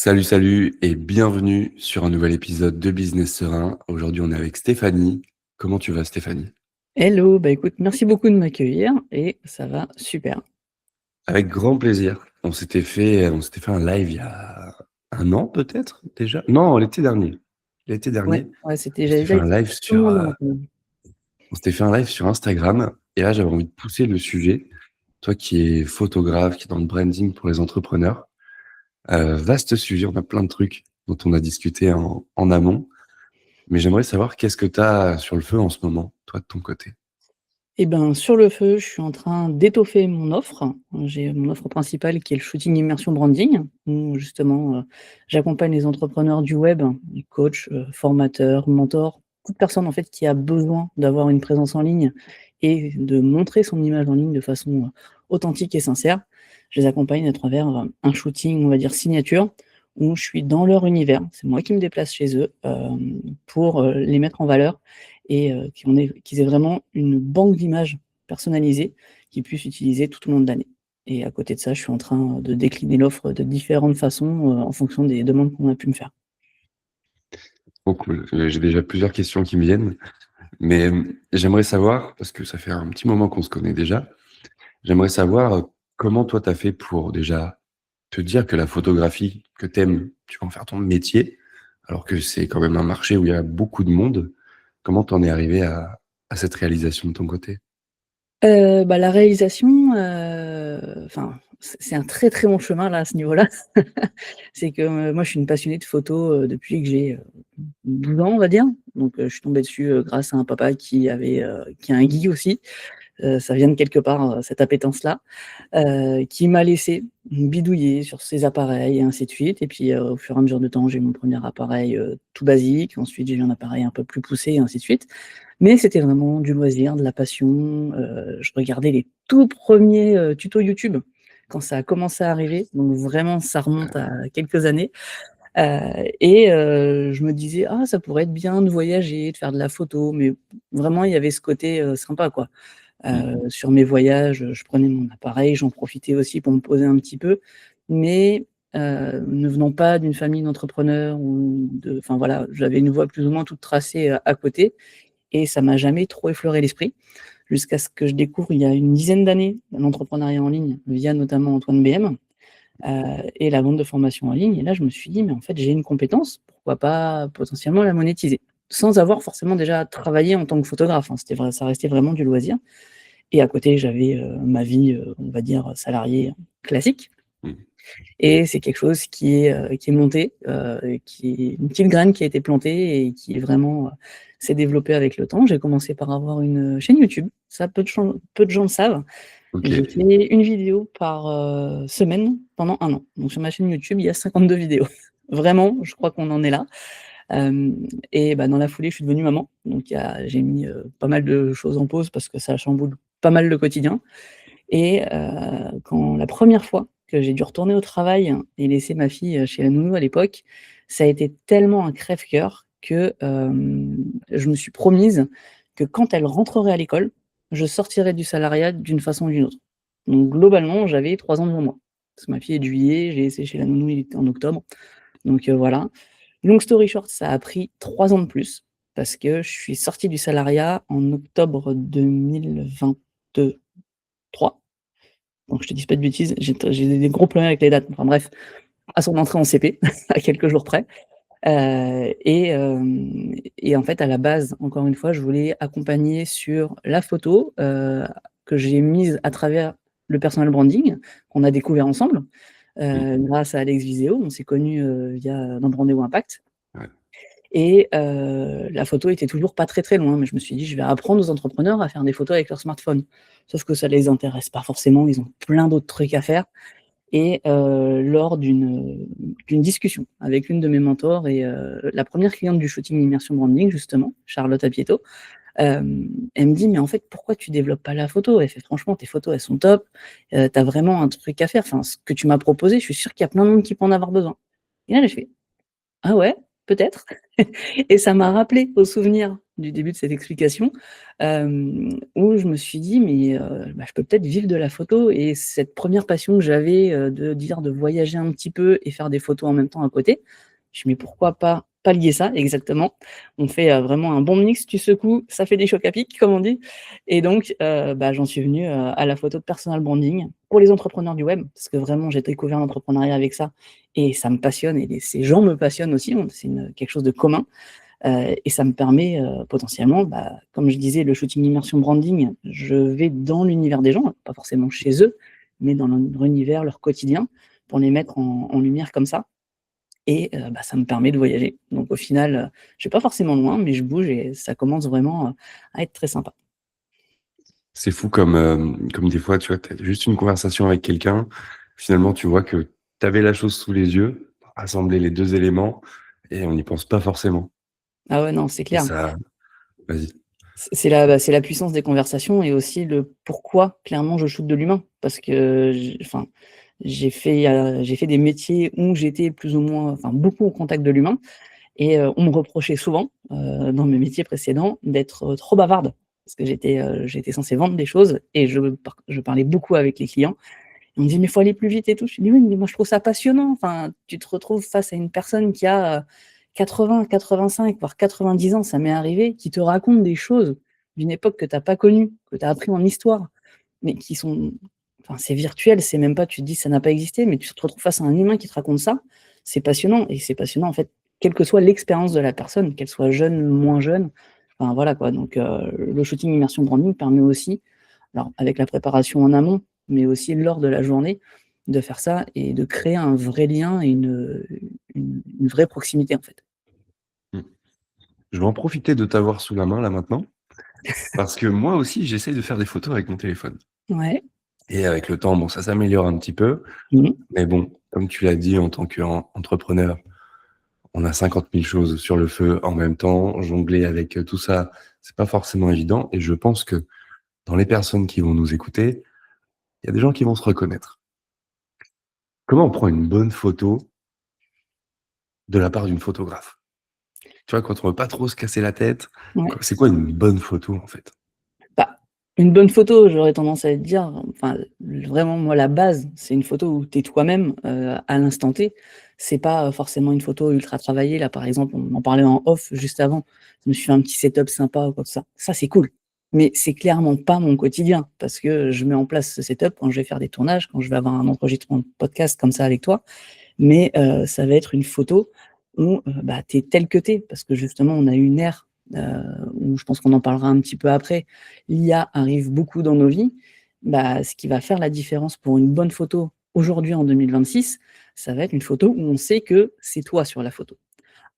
Salut, salut et bienvenue sur un nouvel épisode de Business Serein. Aujourd'hui, on est avec Stéphanie. Comment tu vas, Stéphanie? Hello, bah écoute, merci beaucoup de m'accueillir et ça va super. Avec grand plaisir. On s'était fait un live il y a un an peut-être déjà? Non, l'été dernier. L'été Ouais, dernier, ouais, c'était on j'allais s'était fait dire un live tout le sur, monde en entend. on s'était fait un live sur Instagram et là, j'avais envie de pousser le sujet. Toi qui es photographe, qui est dans le branding pour les entrepreneurs, vaste sujet, on a plein de trucs dont on a discuté en amont. Mais j'aimerais savoir qu'est-ce que tu as sur le feu en ce moment, toi de ton côté? Et ben, sur le feu, je suis en train d'étoffer mon offre. J'ai mon offre principale qui est le shooting immersion branding, où justement, j'accompagne les entrepreneurs du web, les coachs, formateurs, mentors, toute personne en fait qui a besoin d'avoir une présence en ligne et de montrer son image en ligne de façon, authentique et sincère. Je les accompagne à travers, un shooting, on va dire signature, où je suis dans leur univers. C'est moi qui me déplace chez eux, pour, les mettre en valeur et qu'ils aient vraiment une banque d'images personnalisée qu'ils puissent utiliser tout au long de l'année. Et à côté de ça, je suis en train de décliner l'offre de différentes façons, en fonction des demandes qu'on a pu me faire. Trop cool. J'ai déjà plusieurs questions qui me viennent, mais j'aimerais savoir, parce que ça fait un petit moment qu'on se connaît déjà, j'aimerais savoir comment toi tu as fait pour déjà te dire que la photographie que t'aimes, tu vas en faire ton métier, alors que c'est quand même un marché où il y a beaucoup de monde. Comment t'en es arrivé à cette réalisation de ton côté? Bah, la réalisation, enfin, c'est un très, très long chemin là, à ce niveau-là. C'est que, moi, je suis une passionnée de photo, depuis que j'ai, 12 ans, on va dire. Donc, je suis tombée dessus, grâce à un papa qui est un geek aussi. Ça vient de quelque part, cette appétence-là, qui m'a laissé bidouiller sur ses appareils et ainsi de suite et puis, au fur et à mesure du temps, j'ai eu mon premier appareil, tout basique. Ensuite, j'ai eu un appareil un peu plus poussé et ainsi de suite. Mais c'était vraiment du loisir, de la passion, je regardais les tout premiers, tutos YouTube quand ça a commencé à arriver, donc vraiment ça remonte à quelques années, je me disais: «Ah, ça pourrait être bien de voyager, de faire de la photo», mais vraiment il y avait ce côté, sympa quoi. Mm. Sur mes voyages, je prenais mon appareil, j'en profitais aussi pour me poser un petit peu, mais ne venant pas d'une famille d'entrepreneurs ou de enfin voilà, j'avais une voie plus ou moins toute tracée, à côté et ça m'a jamais trop effleuré l'esprit, jusqu'à ce que je découvre il y a une dizaine d'années l'entrepreneuriat en ligne via notamment Antoine BM, et la vente de formation en ligne et là je me suis dit: «Mais en fait j'ai une compétence, pourquoi pas potentiellement la monétiser?» sans avoir forcément déjà travaillé en tant que photographe, hein, ça restait vraiment du loisir et à côté j'avais, ma vie, on va dire salariée classique Mm. et c'est quelque chose qui est monté, qui est une petite graine qui a été plantée et qui vraiment, s'est développée avec le temps. J'ai commencé par avoir une chaîne YouTube, ça peu de gens le savent. Ok. J'ai fait une vidéo par, semaine pendant un an. Donc sur ma chaîne YouTube, il y a 52 vidéos. Vraiment, je crois qu'on en est là. Bah, dans la foulée, je suis devenue maman. Donc j'ai mis, pas mal de choses en pause parce que ça chamboule pas mal le quotidien. Quand la première fois que j'ai dû retourner au travail et laisser ma fille, chez la nounou à l'époque, ça a été tellement un crève-cœur que, je me suis promise que quand elle rentrerait à l'école, je sortirais du salariat d'une façon ou d'une autre. Donc globalement, j'avais 3 ans devant moi. Parce que ma fille est de juillet, j'ai laissé chez la nounou, il était en octobre. Donc, voilà. Long story short, ça a pris 3 ans de plus parce que je suis sortie du salariat en octobre 2023. Donc je te dise pas de bêtises, j'ai des gros problèmes avec les dates. Enfin bref, à son entrée en CP, à quelques jours près. Et en fait, à la base, encore une fois, je voulais accompagner sur la photo, que j'ai mise à travers le personal branding, qu'on a découvert ensemble, Mm. grâce à Alex Viseo. On s'est connus, via d'un rendez-vous impact Ouais. la photo était toujours pas très, très loin, mais je me suis dit: «Je vais apprendre aux entrepreneurs à faire des photos avec leur smartphone». Sauf que ça les intéresse pas forcément, ils ont plein d'autres trucs à faire lors d'une discussion avec l'une de mes mentors la première cliente du shooting immersion branding justement, Charlotte Apieto, elle me dit: «Mais en fait, pourquoi tu développes pas la photo?» Elle fait: «Franchement, tes photos, elles sont top, tu as vraiment un truc à faire. Enfin, ce que tu m'as proposé, je suis sûre qu'il y a plein de monde qui peut en avoir besoin». Et là, j'ai fait: «Ah ouais?» peut-être. Et ça m'a rappelé au souvenir du début de cette explication, où je me suis dit: «Mais je peux peut-être vivre de la photo» et cette première passion que j'avais, de voyager un petit peu et faire des photos en même temps à côté, je me dis: «Mais pourquoi pas lier ça?» Exactement. On fait, vraiment un bon mix, tu secoues, ça fait des chocs à pic, comme on dit et donc j'en suis venue, à la photo de personal branding pour les entrepreneurs du web, parce que vraiment j'ai découvert l'entrepreneuriat avec ça et ça me passionne et ces gens me passionnent aussi, c'est quelque chose de commun. Et ça me permet, potentiellement, comme je disais, le shooting immersion branding, je vais dans l'univers des gens, pas forcément chez eux, mais dans leur univers, leur quotidien, pour les mettre en lumière comme ça et ça me permet de voyager. Donc au final, je vais pas forcément loin, mais je bouge et ça commence vraiment, à être très sympa. C'est fou comme des fois, tu vois, tu as juste une conversation avec quelqu'un, finalement, tu vois que tu avais la chose sous les yeux, rassembler les 2 éléments et on n'y pense pas forcément Ah ouais, non, c'est et clair. ça vas-y. C'est la puissance des conversations et aussi le pourquoi clairement je shoote de l'humain. Parce que j'ai fait des métiers où j'étais plus ou moins beaucoup au contact de l'humain et on me reprochait souvent, dans mes métiers précédents d'être, trop bavarde. Parce que j'étais censée vendre des choses et je parlais beaucoup avec les clients. On me dit: «Mais il faut aller plus vite et tout». Je dis: «Oui, mais moi je trouve ça passionnant». Enfin, tu te retrouves face à une personne qui a, 80-85 voire 90 ans, ça m'est arrivé, qui te raconte des choses d'une époque que tu as pas connue, que tu as appris en histoire, mais qui sont c'est virtuel, c'est même pas tu te dis: «Ça n'a pas existé», mais tu te retrouves face à un humain qui te raconte ça, c'est passionnant et c'est passionnant en fait, quelle que soit l'expérience de la personne, qu'elle soit jeune, moins jeune, enfin voilà quoi donc le shooting immersion branding permet aussi, alors avec la préparation en amont, mais aussi lors de la journée, de faire ça et de créer un vrai lien et une vraie proximité en fait. Mmh. Je vais en profiter de t'avoir sous la main là maintenant, parce que moi aussi j'essaye de faire des photos avec mon téléphone Ouais. et avec le temps, bon ça s'améliore un petit peu, Mmh mh. mais bon, comme tu l'as dit en tant qu'entrepreneur, on a 50 000 choses sur le feu en même temps, jongler avec, tout ça, c'est pas forcément évident et je pense que dans les personnes qui vont nous écouter, il y a des gens qui vont se reconnaître. Comment on prend une bonne photo de la part d'une photographe? Tu vois, quand on veut pas trop se casser la tête, Ouais. c'est quoi une bonne photo, en fait? Bah, une bonne photo, j'aurais tendance à te dire, vraiment moi la base, c'est une photo où tu es toi-même, à l'instant T. C'est pas, forcément une photo ultra travaillée. Là, par exemple, on en parlait en off juste avant. Je me suis fait un petit setup sympa ou quoi que ça. Ça, c'est cool. Mais c'est clairement pas mon quotidien parce que je mets en place ce setup quand je vais faire des tournages, quand je vais avoir un enregistrement de podcast comme ça avec toi. Mais ça va être une photo où, tu es tel que tu es parce que justement on a une ère, où je pense qu'on en parlera un petit peu après, l'IA arrive beaucoup dans nos vies. Ce qui va faire la différence pour une bonne photo aujourd'hui en 2026, ça va être une photo où on sait que c'est toi sur la photo.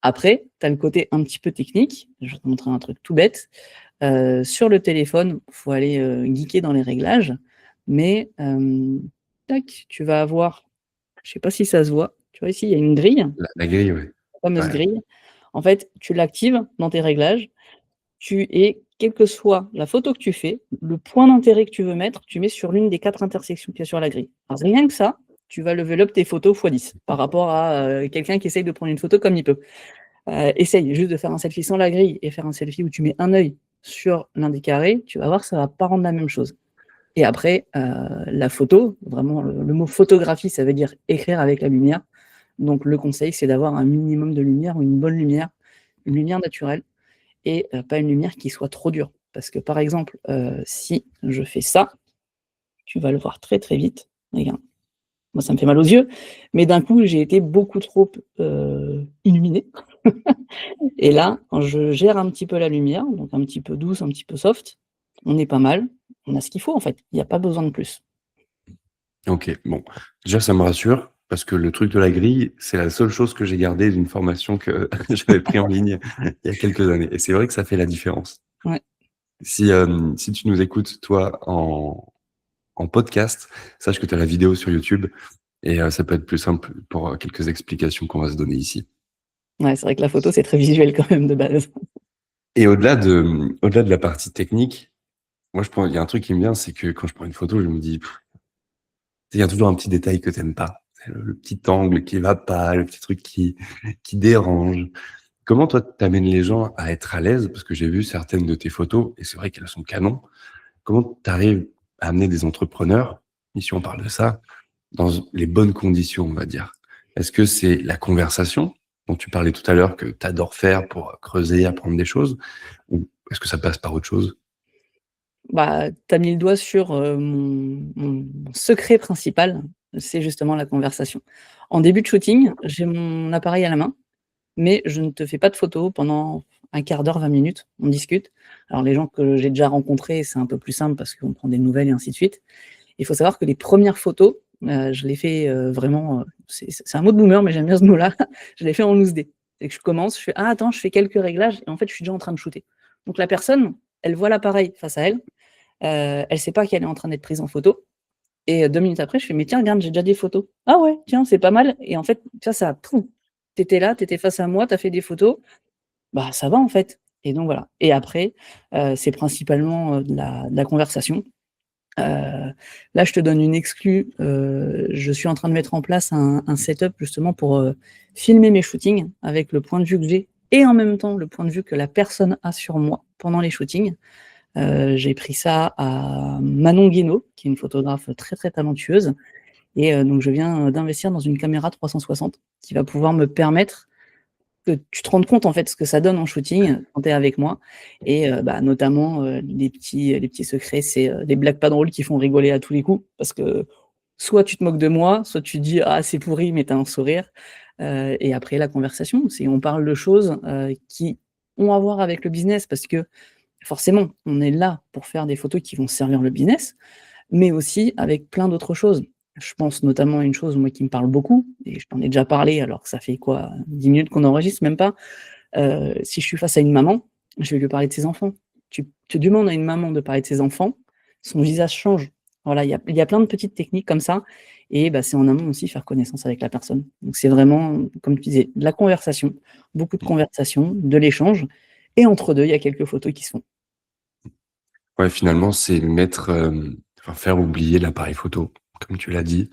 Après, tu as le côté un petit peu technique, je vais te montrer un truc tout bête. Sur le téléphone, faut aller, geeker dans les réglages, mais tac, tu vas avoir je sais pas si ça se voit. Tu vois ici, il y a une grille, La grille, ouais. la fameuse Ouais. grille. En fait, tu l'actives dans tes réglages, quelle que soit la photo que tu fais, le point d'intérêt que tu veux mettre, tu mets sur l'une des 4 intersections qu'il y a sur la grille. Alors rien que ça, tu vas level up tes photos fois 10 par rapport à, quelqu'un qui essaye de prendre une photo comme il peut. Essaye juste de faire un selfie sans la grille et faire un selfie où tu mets un œil sur l'un des carrés, tu vas voir que ça va pas rendre la même chose. Et après, la photo, vraiment le mot photographie, ça veut dire écrire avec la lumière. Donc le conseil, c'est d'avoir un minimum de lumière ou une bonne lumière, une lumière naturelle et pas une lumière qui soit trop dure. Parce que par exemple, si je fais ça, tu vas le voir très, très vite. Regarde, moi ça me fait mal aux yeux, mais d'un coup, j'ai été beaucoup trop, illuminée et là, quand je gère un petit peu la lumière, donc un petit peu douce, un petit peu soft, on est pas mal. On a ce qu'il faut en fait, il y a pas besoin de plus. OK, bon, déjà ça me rassure parce que le truc de la grille, c'est la seule chose que j'ai gardée d'une formation que j'avais pris en ligne il y a quelques années et c'est vrai que ça fait la différence. Ouais. Si tu nous écoutes, toi, en podcast, sache que tu as la vidéo sur YouTube et ça peut être plus simple pour, quelques explications qu'on va se donner ici. Ouais, c'est vrai que la photo, c'est très visuel quand même de base. Et au-delà de la partie technique, moi je prends il y a un truc qui me vient, c'est que quand je prends une photo, je me dis: il y a toujours un petit détail que tu aimes pas. C'est le petit angle qui va pas, le petit truc qui dérange. Comment toi, tu amènes les gens à être à l'aise? Parce que j'ai vu certaines de tes photos et c'est vrai qu'elles sont canon. Comment tu arrives à amener des entrepreneurs, ici on parle de ça, dans les bonnes conditions, on va dire? Est-ce que c'est la conversation dont tu parlais tout à l'heure que tu adores faire pour creuser, apprendre des choses? Ou est-ce que ça passe par autre chose? Bah, tu as mis le doigt sur, mon secret principal, c'est justement la conversation. En début de shooting, j'ai mon appareil à la main, mais je ne te fais pas de photos pendant un quart d'heure, 20 minutes, on discute. Alors les gens que j'ai déjà rencontrés, c'est un peu plus simple parce qu'on prend des nouvelles et ainsi de suite. Il faut savoir que les premières photos, je les fais, vraiment, c'est un mot de boomer, mais j'aime bien ce mot-là, je les fais en loose day. C'est que je commence, je fais: «Ah attends, je fais quelques réglages» et en fait, je suis déjà en train de shooter. Donc la personne, elle voit l'appareil face à elle, elle sait pas qu'elle est en train d'être prise en photo et 2 minutes après, je fais: «Mais tiens, regarde, j'ai déjà des photos». «Ah ouais, tiens, c'est pas mal» et en fait, ça poum, tu étais là, tu étais face à moi, tu as fait des photos, bah, ça va en fait et donc voilà et après, c'est principalement, de la conversation. Là, je te donne une exclue, je suis en train de mettre en place un setup justement pour, filmer mes shootings avec le point de vue que j'ai et en même temps le point de vue que la personne a sur moi pendant les shootings. J'ai pris ça à Manon Guénaud, qui est une photographe très, très talentueuse et donc je viens d'investir dans une caméra 360 qui va pouvoir me permettre que tu te rendes compte, en fait, ce que ça donne en shooting quand tu es avec moi et bah, notamment, les petits secrets, c'est, les blagues pas drôles qui font rigoler à tous les coups parce que soit tu te moques de moi, soit tu dis: «Ah, c'est pourri», mais tu as un sourire, et après la conversation, c'est on parle de choses, qui ont à voir avec le business parce que forcément, on est là pour faire des photos qui vont servir le business, mais aussi avec plein d'autres choses. Je pense notamment à une chose, moi, qui me parle beaucoup et je t'en ai déjà parlé alors que ça fait quoi, 10 minutes qu'on enregistre, même pas. Si je suis face à une maman, je vais lui parler de ses enfants. Tu demandes à une maman de parler de ses enfants, son visage change. Voilà, il y a plein de petites techniques comme ça et bah, c'est en amont aussi faire connaissance avec la personne. Donc c'est vraiment, comme tu disais, de la conversation, beaucoup de conversation, de l'échange et entre 2, il y a quelques photos qui se font. Ouais, finalement, c'est mettre, enfin, faire oublier l'appareil photo, comme tu l'as dit,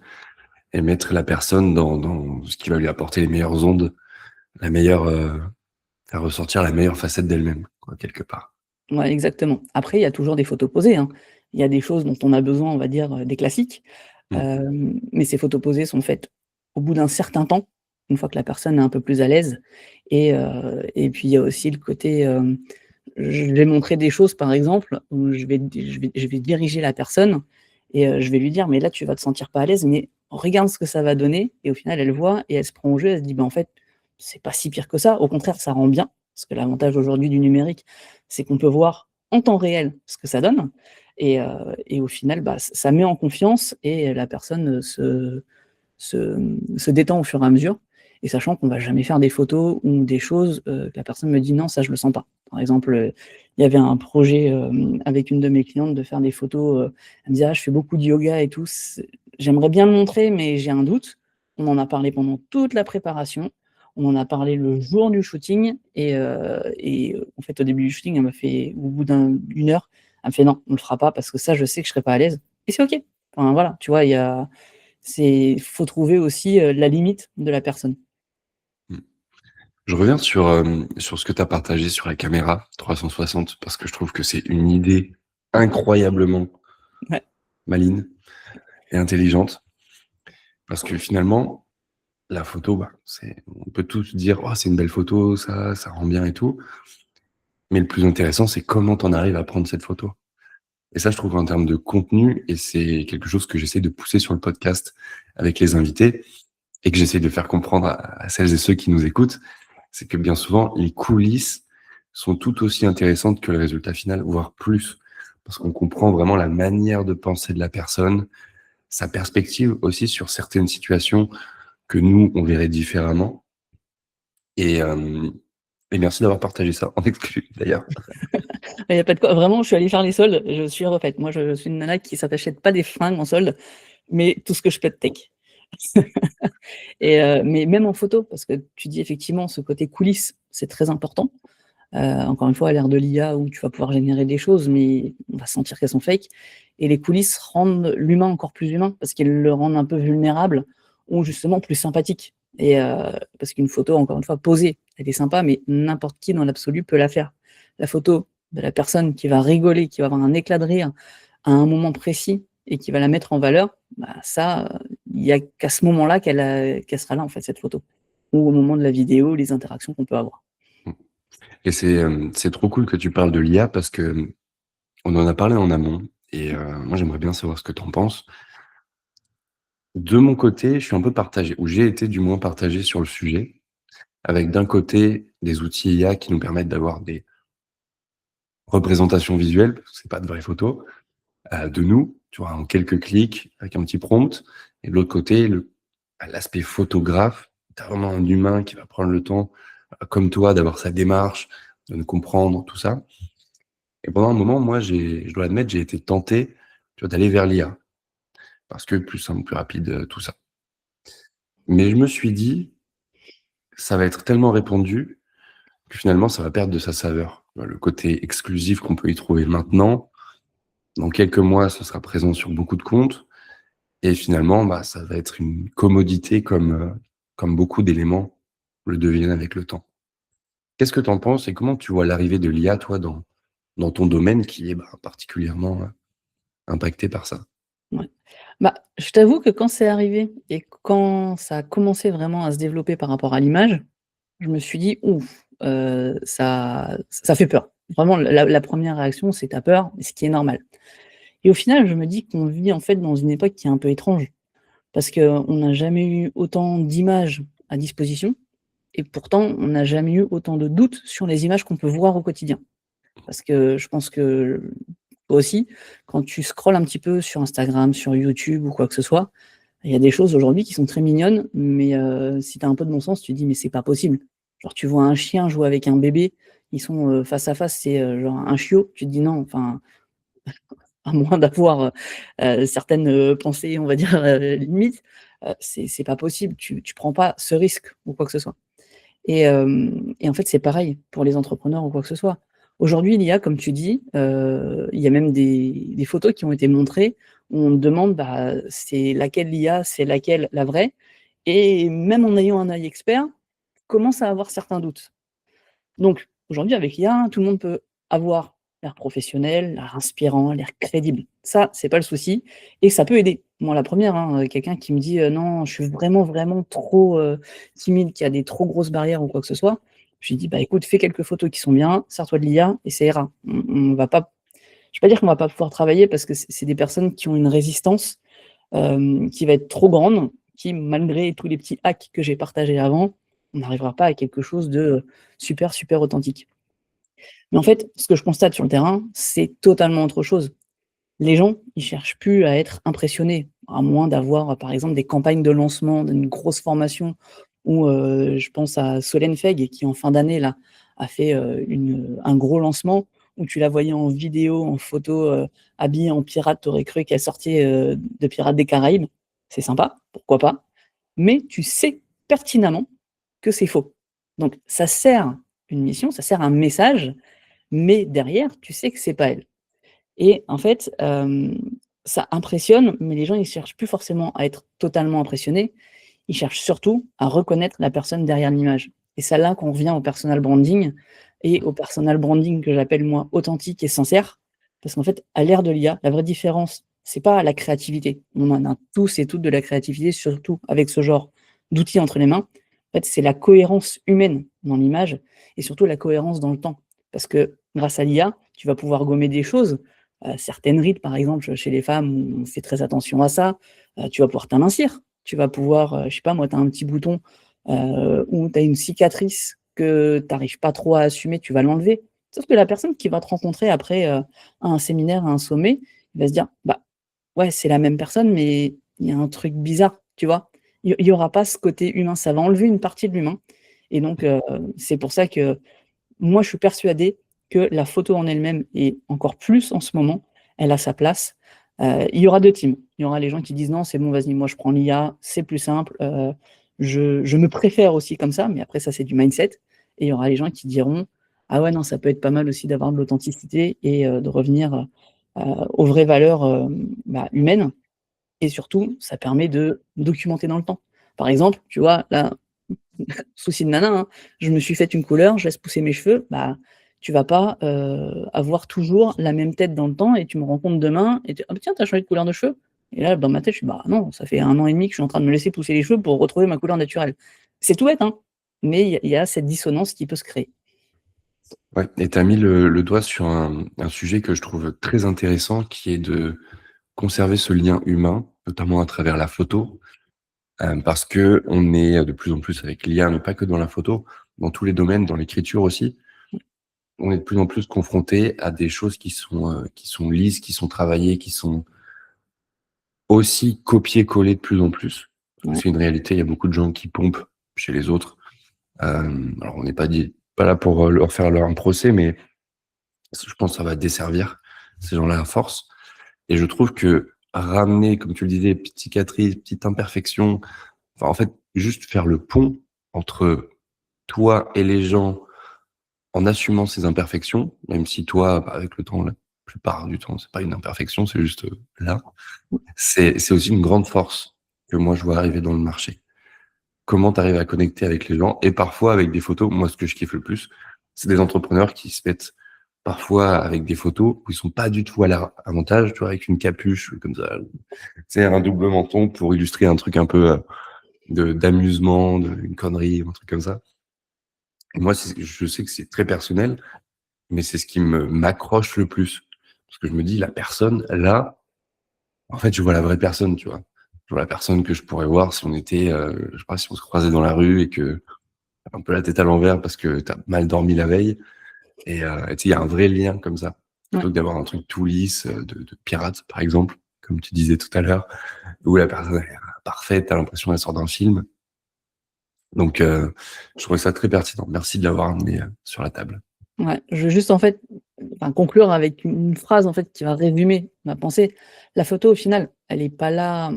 et mettre la personne dans ce qui va lui apporter les meilleures ondes, la meilleure, faire ressortir la meilleure facette d'elle-même, quoi, quelque part. Ouais, exactement. Après, il y a toujours des photos posées, hein. Il y a des choses dont on a besoin, on va dire, des classiques, Mmh. mais ces photos posées sont faites au bout d'un certain temps, une fois que la personne est un peu plus à l'aise et puis il y a aussi le côté, je vais montrer des choses, par exemple, où je vais diriger la personne et je vais lui dire: «Mais là, tu vas te sentir pas à l'aise, mais regarde ce que ça va donner» et au final, elle voit et elle se prend au jeu, elle se dit: «Bah, en fait, c'est pas si pire que ça, au contraire, ça rend bien». Parce que l'avantage aujourd'hui du numérique, c'est qu'on peut voir en temps réel ce que ça donne et au final, bah, ça met en confiance et la personne, se détend au fur et à mesure et sachant qu'on va jamais faire des photos ou des choses, que la personne me dit: «Non, ça je le sens pas». Par exemple, il y avait un projet, avec une de mes clientes de faire des photos, elle me disait: «Ah, je fais beaucoup de yoga et tout, j'aimerais bien le montrer mais j'ai un doute». On en a parlé pendant toute la préparation, on en a parlé le jour du shooting et en fait, au début du shooting, elle m'a fait au bout d'une heure, elle me fait: «Non, on le fera pas parce que ça, je sais que je serai pas à l'aise» et c'est OK. Enfin voilà, tu vois? Faut trouver aussi, la limite de la personne. Mmh. Je reviens sur ce que tu as partagé sur la caméra 360 parce que je trouve que c'est une idée incroyablement Ouais, maligne et intelligente. Parce que finalement, la photo, bah, on peut tous dire: «Oh, c'est une belle photo, ça rend bien et tout». Mais le plus intéressant, c'est comment tu en arrives à prendre cette photo. Et ça, je trouve en termes de contenu et c'est quelque chose que j'essaie de pousser sur le podcast avec les invités et que j'essaie de faire comprendre à celles et ceux qui nous écoutent, c'est que bien souvent, les coulisses sont tout aussi intéressantes que le résultat final, voire plus. Parce qu'on comprend vraiment la manière de penser de la personne, sa perspective aussi sur certaines situations que nous, on verrait différemment. Et, et merci d'avoir partagé ça en exclu d'ailleurs. il y a pas de quoi. Vraiment, je suis allée faire les soldes, je suis refaite. Moi, je suis une nana qui s'achète pas des fringues en solde, mais tout ce que je peux de tech et mais même en photo, parce que tu dis effectivement ce côté coulisses, c'est très important. Encore une fois, à l'ère de l'IA où tu vas pouvoir générer des choses, mais on va sentir qu'elles sont fake et les coulisses rendent l'humain encore plus humain parce qu'ils le rendent un peu vulnérable ou justement plus sympathique et parce qu'une photo, encore une fois, posée, elle est sympa, mais n'importe qui dans l'absolu peut la faire. La photo de la personne qui va rigoler, qui va avoir un éclat de rire à un moment précis et qui va la mettre en valeur, bah, ça, il y a qu'à ce moment-là qu'elle sera là, en fait, cette photo. Ou au moment de la vidéo, les interactions qu'on peut avoir. Mmh. Et c'est trop cool que tu parles de l'IA parce que, on en a parlé en amont et moi, j'aimerais bien savoir ce que tu en penses. De mon côté, je suis un peu partagé, ou j'ai été du moins partagé sur le sujet, avec d'un côté des outils IA qui nous permettent d'avoir des représentations visuelles, parce que c'est pas de vraies photos, de nous, tu vois, en quelques clics, avec un petit prompt. Et de l'autre côté, l'aspect photographe, tu as vraiment un humain qui va prendre le temps, comme toi, d'avoir sa démarche, de nous comprendre, tout ça. Et pendant un moment, moi, je dois admettre, j'ai été tenté, tu vois, d'aller vers l'IA, parce que plus simple, plus rapide, tout ça. Mais je me suis dit, ça va être tellement répandu que finalement, ça va perdre de sa saveur. Le côté exclusif qu'on peut y trouver maintenant, dans quelques mois, ce sera présent sur beaucoup de comptes. Et finalement, bah, ça va être une commodité comme beaucoup d'éléments le deviennent avec le temps. Qu'est-ce que tu en penses et comment tu vois l'arrivée de l'IA, toi, dans ton domaine qui est, bah, particulièrement, impacté par ça? Ouais. Bah, je t'avoue que quand c'est arrivé et quand ça a commencé vraiment à se développer par rapport à l'image, je me suis dit: «Ouf, ça fait peur». Vraiment la 1re réaction, c'est tu as peur, ce qui est normal. Et au final, je me dis qu'on vit en fait dans une époque qui est un peu étrange, parce qu'on n'a jamais eu autant d'images à disposition et pourtant on n'a jamais eu autant de doutes sur les images qu'on peut voir au quotidien. Parce que je pense que toi aussi, quand tu scrolles un petit peu sur Instagram, sur YouTube ou quoi que ce soit, il y a des choses aujourd'hui qui sont très mignonnes, mais si tu as un peu de bon sens, tu te dis: «Mais c'est pas possible». Genre tu vois un chien jouer avec un bébé, ils sont, face à face, c'est, genre un chiot, tu te dis: «Non, enfin, à moins d'avoir, certaines, pensées, on va dire, limites, c'est pas possible, tu prends pas ce risque ou quoi que ce soit». Et en fait, c'est pareil pour les entrepreneurs ou quoi que ce soit. Aujourd'hui, l'IA, comme tu dis, il y a même des photos qui ont été montrées où on te demande, bah, c'est laquelle l'IA, c'est laquelle la vraie? Et même en ayant un œil expert, commence à avoir certains doutes. Donc aujourd'hui, avec l'IA, tout le monde peut avoir l'air professionnel, l'air inspirant, l'air crédible. Ça, c'est pas le souci et ça peut aider. Moi, la première, hein, quelqu'un qui me dit: «Non, je suis vraiment, vraiment trop, timide, qui a des trop grosses barrières ou quoi que ce soit», je lui dis: «Bah, écoute, fais quelques photos qui sont bien, sers-toi de l'IA et ça ira». On va pas Je vais pas dire qu'on va pas pouvoir travailler parce que c'est des personnes qui ont une résistance, qui va être trop grande, qui malgré tous les petits hacks que j'ai partagés avant, on n'arrivera pas à quelque chose de, super, super authentique. Mais en fait, ce que je constate sur le terrain, c'est totalement autre chose. Les gens, ils cherchent plus à être impressionnés, à moins d'avoir, par exemple, des campagnes de lancement d'une grosse formation ou, je pense à Solène Feg qui en fin d'année là, a fait, un gros lancement où tu la voyais en vidéo, en photo, habillée en pirate, tu aurais cru qu'elle sortait, de Pirates des Caraïbes. C'est sympa, pourquoi pas, mais tu sais pertinemment que c'est faux. Donc ça sert une mission, ça sert un message, mais derrière, tu sais que c'est pas elle. Et en fait, ça impressionne, mais les gens, ils cherchent plus forcément à être totalement impressionnés. Ils cherchent surtout à reconnaître la personne derrière l'image. Et c'est là qu'on revient au personal branding et au personal branding que j'appelle moi authentique et sincère. Parce qu'en fait, à l'ère de l'IA, la vraie différence, c'est pas la créativité. On en a tous et toutes de la créativité, surtout avec ce genre d'outils entre les mains. En fait, c'est la cohérence humaine dans l'image et surtout la cohérence dans le temps. Parce que grâce à l'IA, tu vas pouvoir gommer des choses, certaines rides, par exemple, chez les femmes, on fait très attention à ça. Tu vas pouvoir t'amincir, tu vas pouvoir, je sais pas moi, tu as un petit bouton, ou tu as une cicatrice que tu arrives pas trop à assumer, tu vas l'enlever. Sauf que la personne qui va te rencontrer après, à un séminaire, à un sommet, il va se dire: «Bah, ouais, c'est la même personne, mais il y a un truc bizarre», tu vois? Il y aura pas ce côté humain, ça va enlever une partie de l'humain et donc c'est pour ça que moi, je suis persuadée que la photo en elle-même et encore plus en ce moment, elle a sa place. Il y aura 2 teams. Il y aura les gens qui disent: «Non, c'est bon, vas-y, moi je prends l'IA, c'est plus simple, je me préfère aussi comme ça», mais après ça, c'est du mindset et il y aura les gens qui diront: «Ah ouais, non, ça peut être pas mal aussi d'avoir de l'authenticité et de revenir, aux vraies valeurs, bah, humaines» et surtout, ça permet de documenter dans le temps. Par exemple, tu vois, là souci de nana, hein, je me suis faite une couleur, je laisse pousser mes cheveux, bah, tu vas pas, avoir toujours la même tête dans le temps et tu me rencontres demain et tu: «Ah bah tiens, tu as changé de couleur de cheveux?» Et là, dans ma tête, je suis: «Bah non, ça fait 1 an et demi que je suis en train de me laisser pousser les cheveux pour retrouver ma couleur naturelle». C'est tout bête, hein, mais il y a cette dissonance qui peut se créer. Ouais, et tu as mis le doigt sur un sujet que je trouve très intéressant, qui est de conserver ce lien humain, notamment à travers la photo, parce qu'on est de plus en plus avec l'IA, mais pas que dans la photo, dans tous les domaines, dans l'écriture aussi, on est de plus en plus confronté à des choses qui sont lisses, qui sont travaillées, qui sont aussi copiées-collées de plus en plus. Ouais, C'est une réalité, il y a beaucoup de gens qui pompent chez les autres. Alors on n'est pas là pour leur faire un procès, mais je pense que ça va desservir ces gens-là à force. Et je trouve que ramener, comme tu le disais, petites cicatrices, petites imperfections, enfin, en fait, juste faire le pont entre toi et les gens en assumant ces imperfections, même si toi, bah, avec le temps, la plupart du temps, c'est pas une imperfection, c'est juste là. C'est aussi une grande force que moi je vois arriver dans le marché. Comment tu arrives à connecter avec les gens et parfois avec des photos. Moi, ce que je kiffe le plus, c'est des entrepreneurs qui se mettent parfois avec des photos où ils sont pas du tout à leur avantage, tu vois, avec une capuche comme ça, tu sais, un double menton pour illustrer un truc un peu d'amusement, une connerie, un truc comme ça. Et moi, je sais que c'est très personnel, mais c'est ce qui m'accroche le plus. Parce que je me dis, la personne, là, en fait, je vois la vraie personne, tu vois. Je vois la personne que je pourrais voir si on était, je sais pas, si on se croisait dans la rue et que t'as un peu la tête à l'envers parce que t'as mal dormi la veille. Et tu sais, il y a un vrai lien comme ça. ouais, Plutôt que d'avoir un truc tout lisse, de pirate, par exemple, comme tu disais tout à l'heure, où la personne est parfaite, t'as l'impression qu'elle sort d'un film. Donc, je trouvais ça très pertinent. Merci de l'avoir amené sur la table. ouais. Je veux juste en fait, enfin, conclure avec une phrase en fait qui va résumer ma pensée. La photo au final, elle est pas là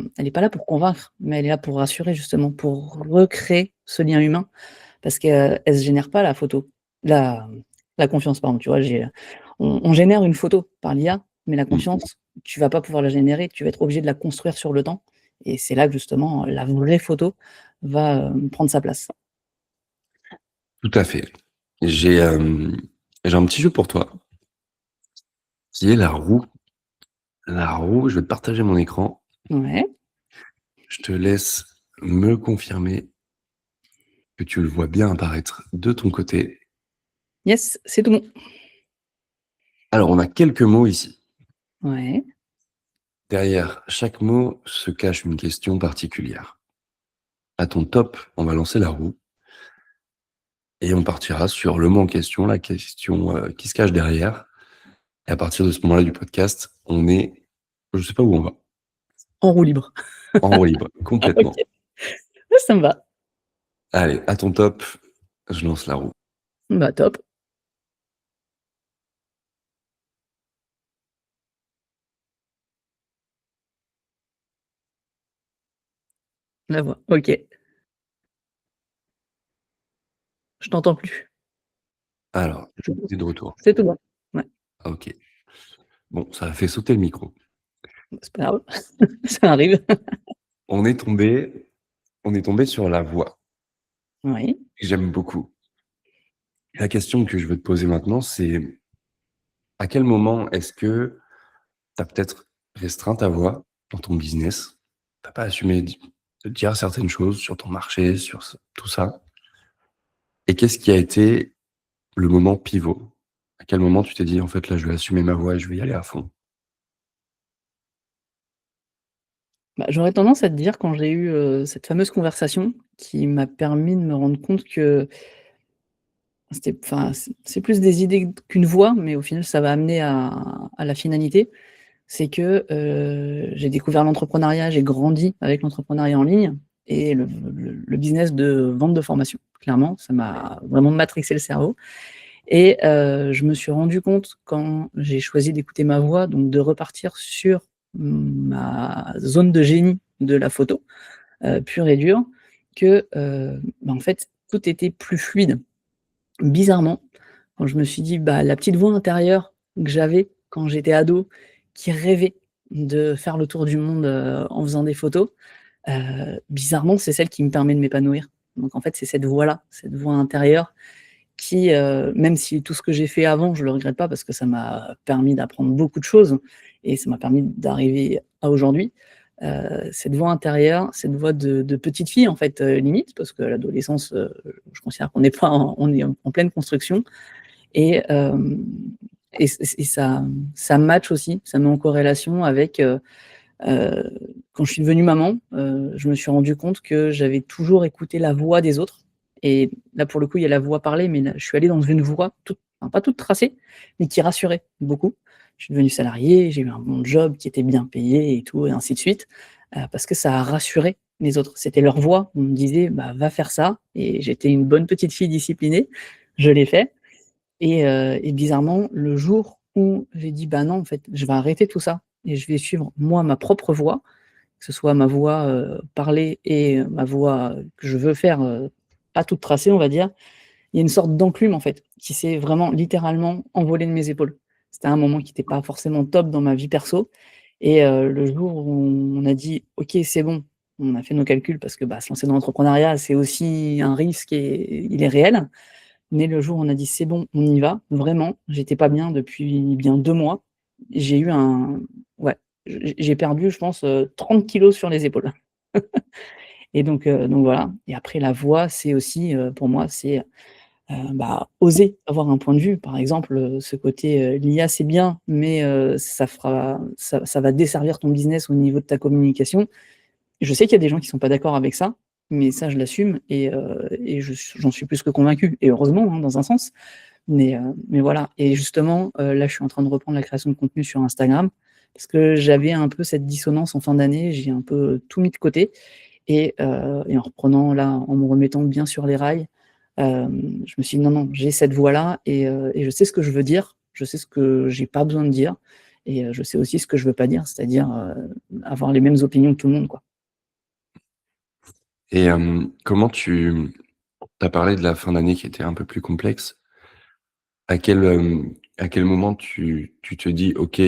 pour convaincre, mais elle est là pour rassurer justement, pour recréer ce lien humain. Parce qu'elle se génère pas la photo, la la confiance pardon, tu vois? On génère une photo par l'IA, mais la Mmh. confiance, tu vas pas pouvoir la générer, tu vas être obligé de la construire sur le temps et c'est là que justement la vraie photo va, prendre sa place. Tout à fait. J'ai, j'ai un petit jeu pour toi, qui est la roue. La roue, je vais te partager mon écran. Ouais, Je te laisse me confirmer que tu le vois bien apparaître de ton côté. yes, c'est tout bon. Alors, on a quelques mots ici. Ouais, Derrière chaque mot se cache une question particulière. À ton top, on va lancer la roue et on partira sur le mot en question, la question qui se cache derrière. Et à partir de ce moment-là du podcast, je sais pas où on va, en roue libre. en roue libre, OK, complètement. ouais, ça me va. Allez, à ton top, je lance la roue. Bah, top, la voix. OK, je t'entends plus. Alors, Je pense c'est de retour. c'est tout bon. Ouais, Ah, ok. Bon, ça a fait sauter le micro. bah, c'est pas grave, ça arrive. On est tombé, on est tombé sur la voix, Oui. que j'aime beaucoup. La question que je veux te poser maintenant, c'est à quel moment est-ce que tu as peut-être restreint ta voix dans ton business? Tu pas assumé de dire certaines choses sur ton marché, sur tout ça. Et qu'est-ce qui a été le moment pivot? À quel moment tu t'es dit, en fait, là, je vais assumer ma voix et je vais y aller à fond? Bah, j'aurais tendance à te dire quand j'ai eu, cette fameuse conversation qui m'a permis de me rendre compte que c'est plus des idées qu'une voix, mais au final ça va amener à la finalité. C'est que, j'ai découvert l'entrepreneuriat, j'ai grandi avec l'entrepreneuriat en ligne et le business de vente de formation. Clairement, ça m'a vraiment matrixé le cerveau et je me suis rendu compte quand j'ai choisi d'écouter ma voix, donc de repartir sur ma zone de génie de la photo, pure et dure, que, en fait, tout était plus fluide. Bizarrement, quand je me suis dit: «Bah, la petite voix intérieure que j'avais quand j'étais ado, qui rêvait de faire le tour du monde, en faisant des photos», bizarrement, c'est celle qui me permet de m'épanouir. Donc en fait, c'est cette voix-là, cette voix intérieure qui, même si tout ce que j'ai fait avant, je le regrette pas parce que ça m'a permis d'apprendre beaucoup de choses et ça m'a permis d'arriver à aujourd'hui. Cette voix intérieure, cette voix de petite fille en fait, limite, parce que l'adolescence, je considère qu'on n'est pas on est en pleine construction et hem et ça match aussi, ça met en corrélation avec, quand je suis devenue maman, je me suis rendu compte que j'avais toujours écouté la voix des autres et là, pour le coup, il y a la voix parlée, mais là, je suis allée dans une voie toute enfin, pas toute tracée, mais qui rassurait beaucoup. Je suis devenue salariée, j'ai eu un bon job qui était bien payé et tout et ainsi de suite, parce que ça a rassuré les autres. C'était leur voix. On me disait: «Bah, va faire ça» et j'étais une bonne petite fille disciplinée. Je l'ai fait et bizarrement, le jour où j'ai dit: «Bah, non, en fait, je vais arrêter tout ça et je vais suivre moi ma propre voix», que ce soit ma voix, parlée et ma voix que je veux faire, pas toute tracée, on va dire. Il y a une sorte d'enclume, en fait, qui s'est vraiment littéralement envolée de mes épaules. C'était un moment qui était pas forcément top dans ma vie perso et le jour où on a dit: «OK, c'est bon», on a fait nos calculs parce que, bah, se lancer dans l'entrepreneuriat, c'est aussi un risque et il est réel. Mais le jour où on a dit: «C'est bon, on y va», vraiment, j'étais pas bien depuis bien 2 mois. J'ai eu un ouais, j'ai perdu, je pense, 30 kilogrammes sur les épaules et donc voilà et après la voix, c'est aussi, pour moi, c'est, bah, oser avoir un point de vue. Par exemple, ce côté, l'IA, c'est bien, mais ça va desservir ton business au niveau de ta communication. Je sais qu'il y a des gens qui sont pas d'accord avec ça, mais ça, je l'assume et j'en suis plus que convaincu et heureusement, hein, dans un sens. Mais voilà et justement, là, je suis en train de reprendre la création de contenu sur Instagram parce que j'avais un peu cette dissonance en fin d'année. J'ai un peu tout mis de côté et en reprenant là, en me remettant bien sur les rails, je me suis dit: «Non, non, j'ai cette voix-là et je sais ce que je veux dire, je sais ce que j'ai pas besoin de dire et je sais aussi ce que je veux pas dire», c'est-à-dire, avoir les mêmes opinions que tout le monde, quoi. Et comment tu as parlé de la fin d'année qui était un peu plus complexe. À quel moment tu te dis: «OK,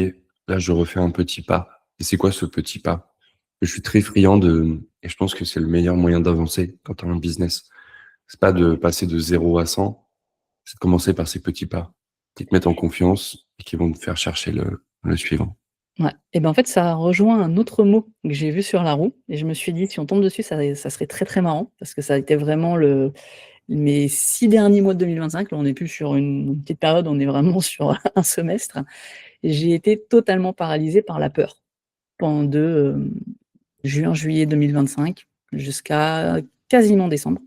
là, je refais un petit pas» et c'est quoi ce petit pas? Je suis très friand et je pense que c'est le meilleur moyen d'avancer quand tu as un business. C'est pas de passer de 0 à 100, c'est de commencer par ces petits pas qui te mettent en confiance et qui vont te faire chercher le suivant. Ouais et ben, en fait, ça rejoint un autre mot que j'ai vu sur la roue et je me suis dit: «Si on tombe dessus, ça serait très, très marrant» parce que ça a été vraiment mes 6 derniers mois de 2025. Là, on n'est plus sur une petite période, on est vraiment sur un semestre. J'ai été totalement paralysée par la peur pendant juin, juillet 2025 jusqu'à quasiment décembre.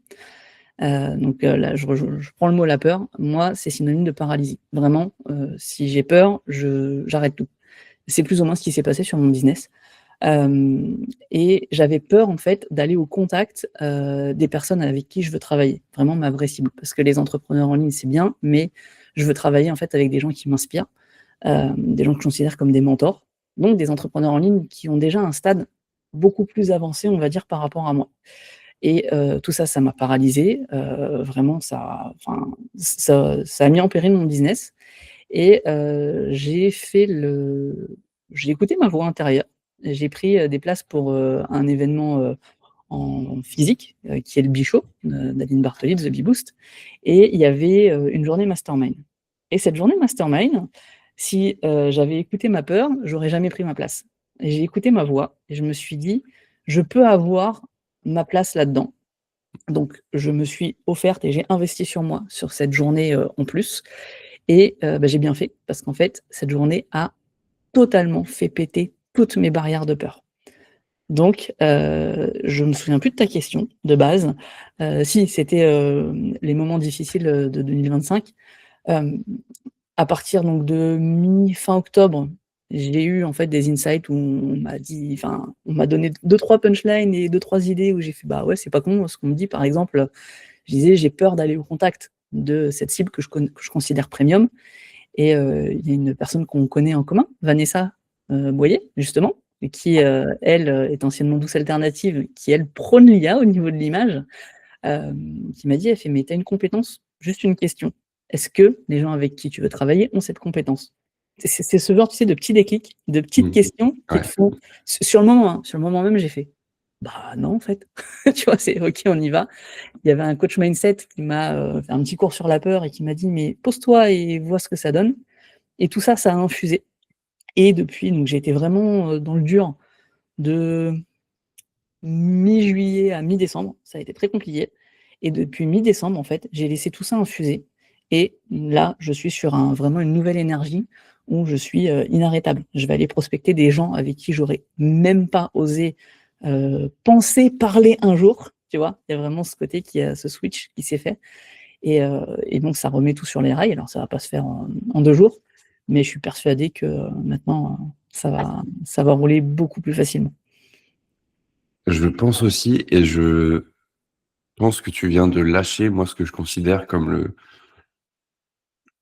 Là, je prends le mot la peur. Moi, c'est synonyme de paralysie. Vraiment, si j'ai peur, j'arrête tout. C'est plus ou moins ce qui s'est passé sur mon business. Et j'avais peur en fait d'aller au contact, des personnes avec qui je veux travailler, vraiment ma vraie cible. Parce que les entrepreneurs en ligne, c'est bien, mais je veux travailler en fait avec des gens qui m'inspirent, des gens que je considère comme des mentors, donc des entrepreneurs en ligne qui ont déjà un stade beaucoup plus avancé, on va dire, par rapport à moi et tout ça, ça m'a paralysée, vraiment ça a mis en péril mon business et j'ai écouté ma voix intérieure. J'ai pris, des places pour, un événement, en physique, qui est le Bee d'Aline Bartoli de The Bee Boost et il y avait, une journée mastermind et cette journée mastermind, si, j'avais écouté ma peur, j'aurais jamais pris ma place et j'ai écouté ma voix et je me suis dit: «Je peux avoir ma place là-dedans». Donc je me suis offerte et j'ai investi sur moi sur cette journée, en plus et bah, j'ai bien fait parce qu'en fait, cette journée a totalement fait péter toutes mes barrières de peur. Donc je me souviens plus de ta question de base. Si, c'était, les moments difficiles, de 2025. Hem, à partir donc de fin octobre, j'ai eu en fait des insights où on m'a donné deux trois punchlines et deux trois idées où j'ai fait: «Bah, ouais, c'est pas con ce qu'on me dit». Par exemple, je disais: «J'ai peur d'aller au contact de cette cible que je considère premium». Et il y a une personne qu'on connaît en commun, Vanessa, Boyer, justement, et qui, elle, est anciennement Douce Alternative, qui elle prône l'IA au niveau de l'image, qui m'a dit, elle fait: «Mais tu as une compétence, juste une question. Est-ce que les gens avec qui tu veux travailler ont cette compétence?» C'est ce genre, tu sais, de petits déclics, de petites Mmh. questions qui te Ouais. font sur le moment, hein, sur le moment même, j'ai fait: Bah non, en fait. Tu vois, c'est OK, on y va. Il y avait un coach mindset qui m'a, fait un petit cours sur la peur et qui m'a dit: «Mais pose-toi et vois ce que ça donne» et tout ça, ça a infusé et depuis, donc j'ai été vraiment, dans le dur de mi-juillet à mi-décembre. Ça a été très compliqué et depuis mi-décembre, en fait, j'ai laissé tout ça infuser et là, je suis sur vraiment une nouvelle énergie où je suis, inarrêtable. Je vais aller prospecter des gens avec qui j'aurais même pas osé, penser parler un jour, tu vois? Il y a vraiment ce côté ce switch qui s'est fait et donc ça remet tout sur les rails. Alors ça va pas se faire en 2 jours, mais je suis persuadé que maintenant, ça va rouler beaucoup plus facilement. Je pense aussi et je pense que tu viens de lâcher, moi, ce que je considère comme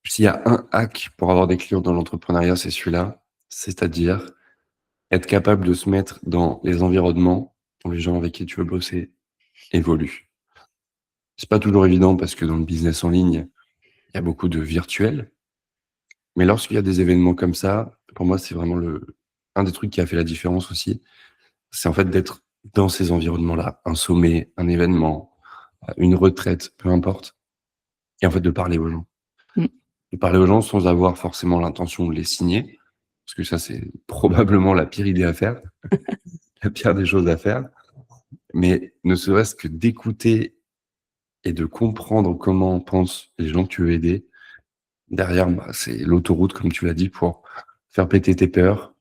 s'il y a un hack pour avoir des clients dans l'entrepreneuriat, c'est celui-là. C'est-à-dire être capable de se mettre dans les environnements où les gens avec qui tu veux bosser évoluent. C'est pas toujours évident parce que dans le business en ligne, il y a beaucoup de virtuel. Mais lorsqu'il y a des événements comme ça, pour moi, c'est vraiment un des trucs qui a fait la différence aussi. C'est en fait d'être dans ces environnements-là. Un sommet, un événement, une retraite, peu importe. Et en fait, de parler aux gens. Mmh. De parler aux gens sans avoir forcément l'intention de les signer. Parce que ça, c'est probablement la pire idée à faire. La pire des choses à faire. Mais ne serait-ce que d'écouter et de comprendre comment pensent les gens que tu veux aider. Derrière, bah, c'est l'autoroute, comme tu l'as dit, pour faire péter tes peurs,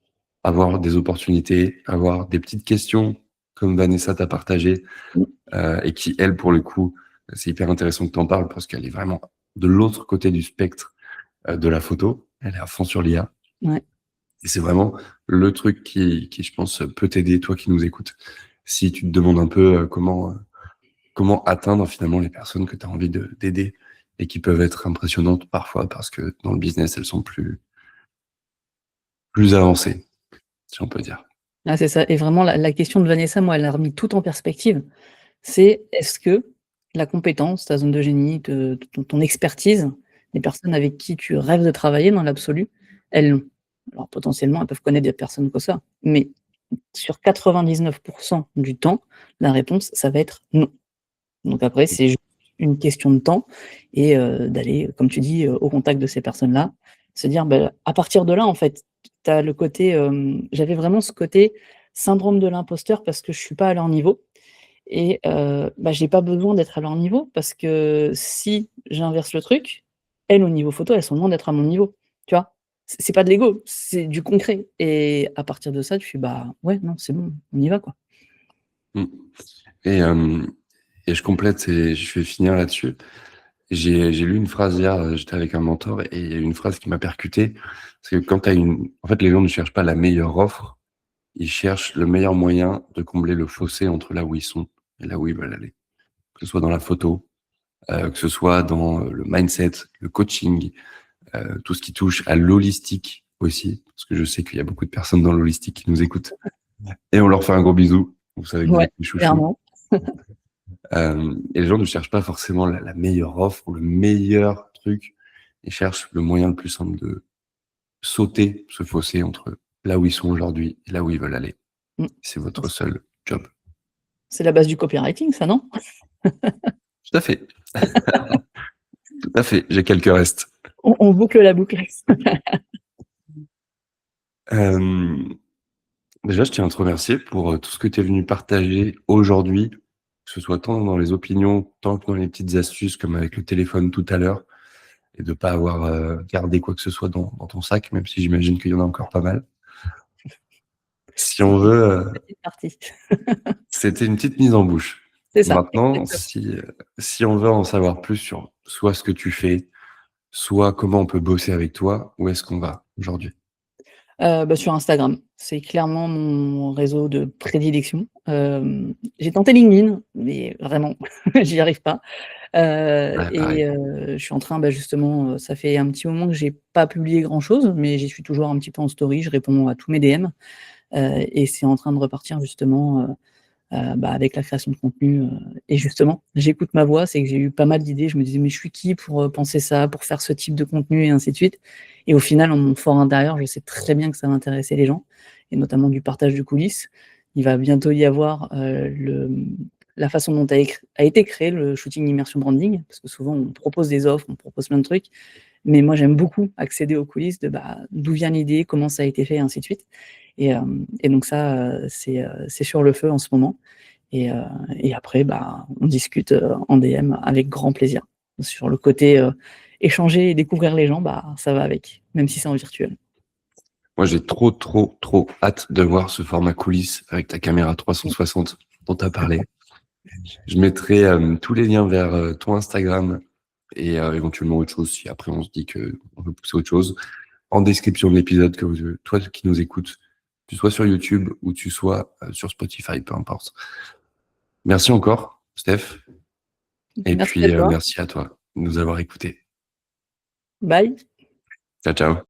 avoir des opportunités, avoir des petites questions comme Vanessa t'a partagé, Mmh. et qui, elle, pour le coup, c'est hyper intéressant que tu en parles parce qu'elle est vraiment de l'autre côté du spectre de la photo. Elle est à fond sur l'IA. Ouais. Et c'est vraiment le truc qui, je pense, peut t'aider, toi qui nous écoutes. Si tu te demandes un peu comment atteindre finalement les personnes que tu as envie d'aider et qui peuvent être impressionnantes parfois parce que dans le business, elles sont plus avancées, si on peut dire. Ah, c'est ça et vraiment la question de Vanessa, moi, elle a remis tout en perspective. C'est est-ce que la compétence, ta zone de génie, ton expertise, les personnes avec qui tu rêves de travailler dans l'absolu, elles l'ont. Alors potentiellement, elles peuvent connaître des personnes comme ça, mais sur 99 du temps, la réponse, ça va être non. Donc après, c'est juste une question de temps et d'aller, comme tu dis, au contact de ces personnes-là, se dire, bah, à partir de là, en fait, tu as le côté, j'avais vraiment ce côté syndrome de l'imposteur parce que je suis pas à leur niveau et bah, j'ai pas besoin d'être à leur niveau parce que si j'inverse le truc, elles, au niveau photo, elles sont loin d'être à mon niveau, tu vois? C'est pas de l'ego, c'est du concret et à partir de ça, tu fais: «Bah, ouais, non, c'est bon, on y va, quoi». Mm. Et, euh, et je complète et je vais finir là-dessus. J'ai lu une phrase hier, j'étais avec un mentor et il y a une phrase qui m'a percuté. Parce que quand en fait, les gens ne cherchent pas la meilleure offre, ils cherchent le meilleur moyen de combler le fossé entre là où ils sont et là où ils veulent aller. Que ce soit dans la photo, que ce soit dans le mindset, le coaching, tout ce qui touche à l'holistique aussi. Parce que je sais qu'il y a beaucoup de personnes dans l'holistique qui nous écoutent. Et on leur fait un gros bisou. Vous savez que vous Ouais, êtes mes chouchous. clairement. Et les gens ne cherchent pas forcément la meilleure offre ou le meilleur truc. Ils cherchent le moyen le plus simple de sauter ce fossé entre là où ils sont aujourd'hui et là où ils veulent aller. Mmh. C'est votre seul job. C'est la base du copywriting ça, non? Tout à fait. Tout à fait. J'ai quelques restes. On boucle la boucle. Euh, Déjà, je tiens à te remercier pour tout ce que tu es venu partager aujourd'hui, que ce soit tant dans les opinions, tant que dans les petites astuces, comme avec le téléphone tout à l'heure, et de pas avoir gardé quoi que ce soit dans ton sac, même si j'imagine qu'il y en a encore pas mal. Si on C'était veut, une petite partie. c'était une petite mise en bouche. C'est ça, Maintenant, exactement. si on veut en savoir plus sur soit ce que tu fais, soit comment on peut bosser avec toi, où est-ce qu'on va aujourd'hui? Bah, sur Instagram, c'est clairement mon réseau de prédilection. J'ai tenté LinkedIn, mais vraiment, j'y arrive pas. Ouais, Et pareil. je suis en train, bah, justement, ça fait un petit moment que j'ai pas publié grand chose, mais j'y suis toujours un petit peu en story, je réponds à tous mes DM, et c'est en train de repartir justement, bah, avec la création de contenu, et justement, j'écoute ma voix, c'est que j'ai eu pas mal d'idées. Je me disais: «Mais je suis qui pour, penser ça, pour faire ce type de contenu?» et ainsi de suite et au final, en mon fort intérieur, je sais très bien que ça va intéresser les gens et notamment du partage de coulisses il va bientôt y avoir la façon dont a été créé le shooting immersion branding, parce que souvent on propose des offres, on propose plein de trucs, mais moi j'aime beaucoup accéder aux coulisses de d'où vient l'idée, comment ça a été fait, et ainsi de suite. Et donc ça, c'est sur le feu en ce moment. Et après, on discute en DM avec grand plaisir. Sur le côté échanger et découvrir les gens, ça va avec, même si c'est en virtuel. Moi, j'ai trop, trop, trop hâte de voir ce format coulisses avec ta caméra 360 dont tu as parlé. Je mettrai tous les liens vers ton Instagram et éventuellement autre chose si après on se dit qu'on veut pousser autre chose en description de l'épisode, que toi qui nous écoutes, tu sois sur YouTube ou tu sois sur Spotify, peu importe. Merci encore, Steph. Et Merci à puis toi. merci à toi de nous avoir écoutés. Bye. Ciao, ciao.